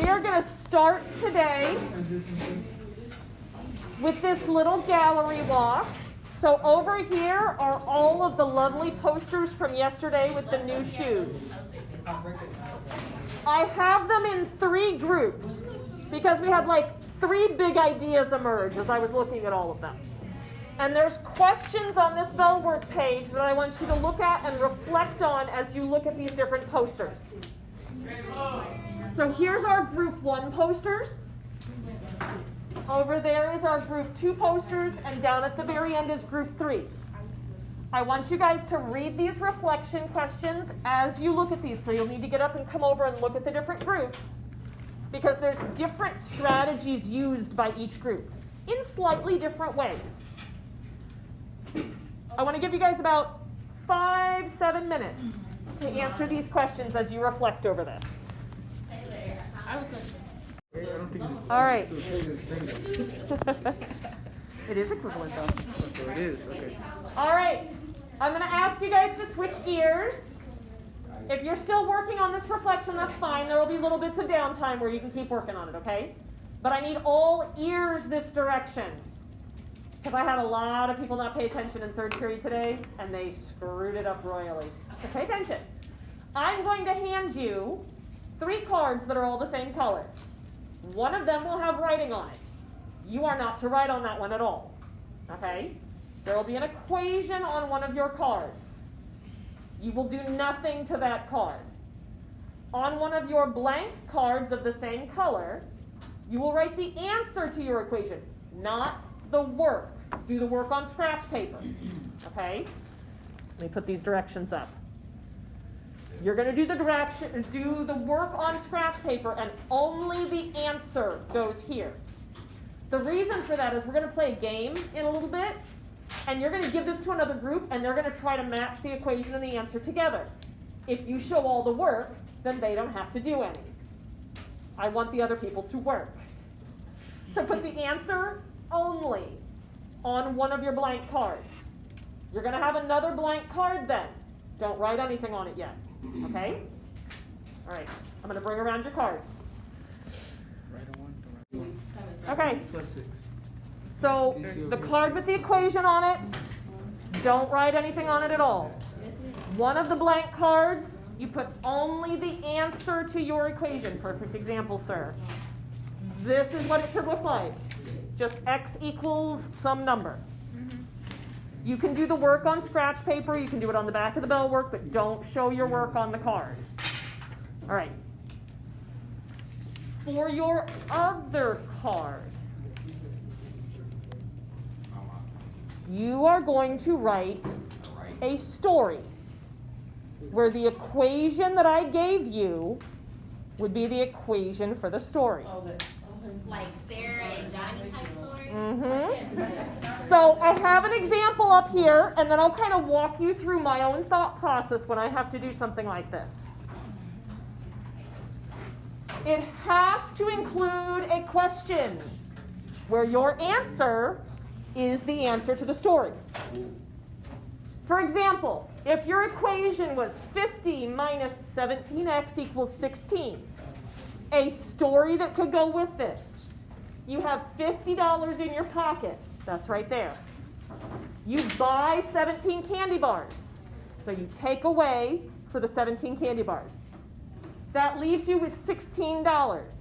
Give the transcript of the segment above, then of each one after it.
are going to start today with this little gallery walk. So over here are all of the lovely posters from yesterday with the new shoes. I have them in 3 groups because we had like 3 big ideas emerge as I was looking at all of them. And there's questions on this Bellworth page that I want you to look at and reflect on as you look at these different posters. So here's our group 1 posters. Over there is our group 2 posters, and down at the very end is group 3. I want you guys to read these reflection questions as you look at these. So you'll need to get up and come over and look at the different groups because there's different strategies used by each group in slightly different ways. I want to give you guys about 5-7 minutes to answer these questions as you reflect over this. I have a question. All right. It is equivalent though. So it is, okay. All right. I'm going to ask you guys to switch gears. If you're still working on this reflection, that's fine. There will be little bits of downtime where you can keep working on it, okay? But I need all ears this direction. Because I had a lot of people not pay attention in 3rd period today, and they screwed it up royally. So pay attention. I'm going to hand you 3 cards that are all the same color. One of them will have writing on it. You are not to write on that one at all. Okay? There will be an equation on one of your cards. You will do nothing to that card. On one of your blank cards of the same color, you will write the answer to your equation, not the work. Do the work on scratch paper. Okay? Let me put these directions up. You're going to do the work on scratch paper, and only the answer goes here. The reason for that is we're going to play a game in a little bit, and you're going to give this to another group, and they're going to try to match the equation and the answer together. If you show all the work, then they don't have to do any. I want the other people to work. So put the answer only on one of your blank cards. You're going to have another blank card then. Don't write anything on it yet. Okay? All right. I'm going to bring around your cards. Okay. Plus 6. So the card with the equation on it, don't write anything on it at all. One of the blank cards, you put only the answer to your equation. Perfect example, sir. This is what it should look like. Just x equals some number. You can do the work on scratch paper. You can do it on the back of the Bellworth, but don't show your work on the card. All right. For your other card, you are going to write a story where the equation that I gave you would be the equation for the story. Like Sarah and Johnny type story? Mm-hmm. So I have an example up here, and then I'll kind of walk you through my own thought process when I have to do something like this. It has to include a question where your answer is the answer to the story. For example, if your equation was 50 minus 17x equals 16, a story that could go with this. You have $50 in your pocket. That's right there. You buy 17 candy bars. So you take away for the 17 candy bars. That leaves you with $16.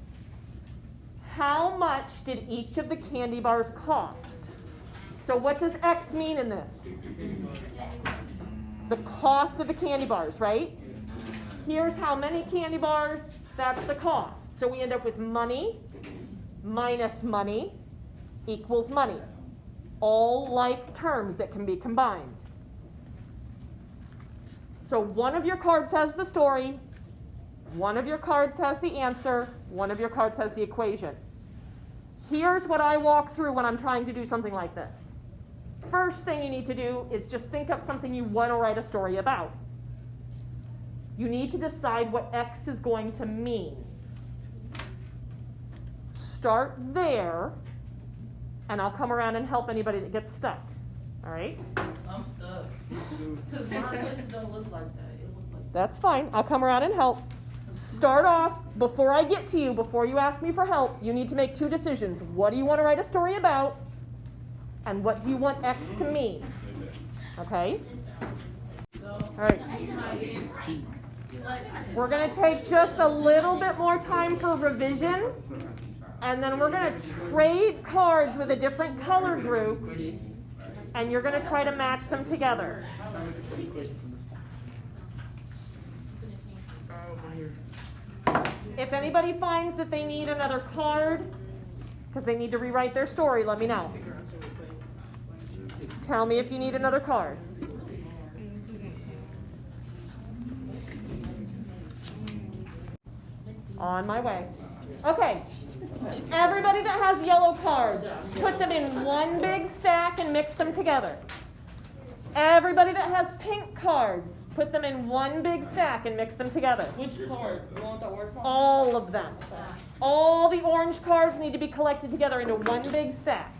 How much did each of the candy bars cost? So what does X mean in this? The cost of the candy bars, right? Here's how many candy bars. That's the cost. So we end up with money minus money equals money. All like terms that can be combined. So one of your cards has the story, one of your cards has the answer, one of your cards has the equation. Here's what I walk through when I'm trying to do something like this. First thing you need to do is just think up something you want to write a story about. You need to decide what X is going to mean. Start there, and I'll come around and help anybody that gets stuck. All right? I'm stuck. Because my questions don't look like that. It looks like That's fine. I'll come around and help. Start off before I get to you, before you ask me for help, you need to make two decisions. What do you want to write a story about? And what do you want X to mean? Okay? All right. We're going to take just a little bit more time for revision. And then we're going to trade cards with a different color group. And you're going to try to match them together. If anybody finds that they need another card, because they need to rewrite their story, let me know. Tell me if you need another card. On my way. Okay. Everybody that has yellow cards, put them in one big stack and mix them together. Everybody that has pink cards, put them in one big stack and mix them together. Which cards? The one with the word card? All of them. All the orange cards need to be collected together into one big stack.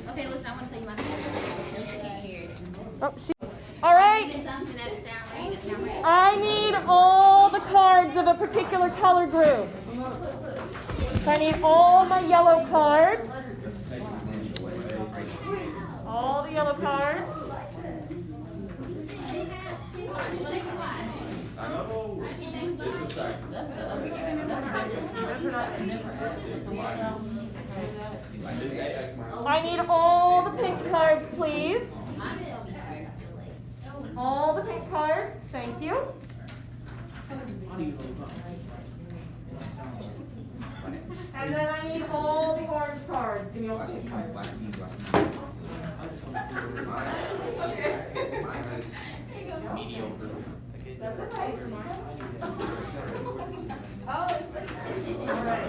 Okay, listen, I want to tell you my story. Here. Oh, all right. Something that sound right, that sound right. I need all the cards of a particular color group. So I need all my yellow cards. All the yellow cards. I need all the pink cards, please. All the pink cards. Thank you. And then I need all the orange cards. Give me all the pink cards. Mine is mediocre. That's okay. All right.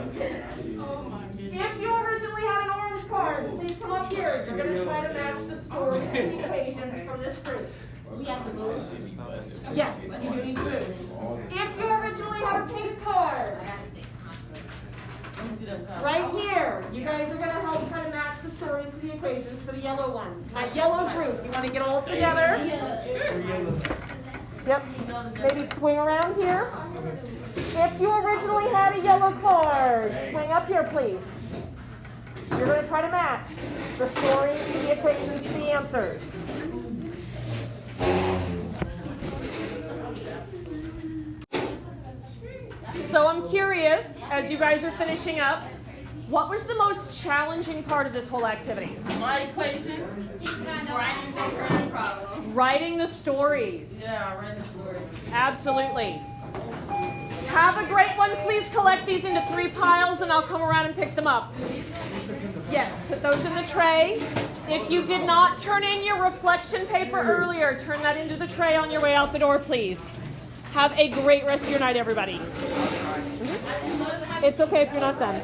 If you originally had an orange card, please come up here. You're going to try to match the stories and equations from this group. We have to move. Yes, you do need to move. If you originally had a pink card, I gotta fix my story. right here, you guys are going to help try to match the stories to the equations for the yellow ones. My yellow group, you want to get all together? Yep. Maybe swing around here. If you originally had a yellow card, swing up here, please. You're going to try to match the stories to the equations to the answers. So I'm curious, as you guys are finishing up, what was the most challenging part of this whole activity? My equation. Writing the problem. Writing the stories. Yeah, I read the story. Absolutely. Have a great one. Please collect these into 3 piles and I'll come around and pick them up. Yes, put those in the tray. If you did not turn in your reflection paper earlier, turn that into the tray on your way out the door, please. Have a great rest of your night, everybody. It's okay if you're not done.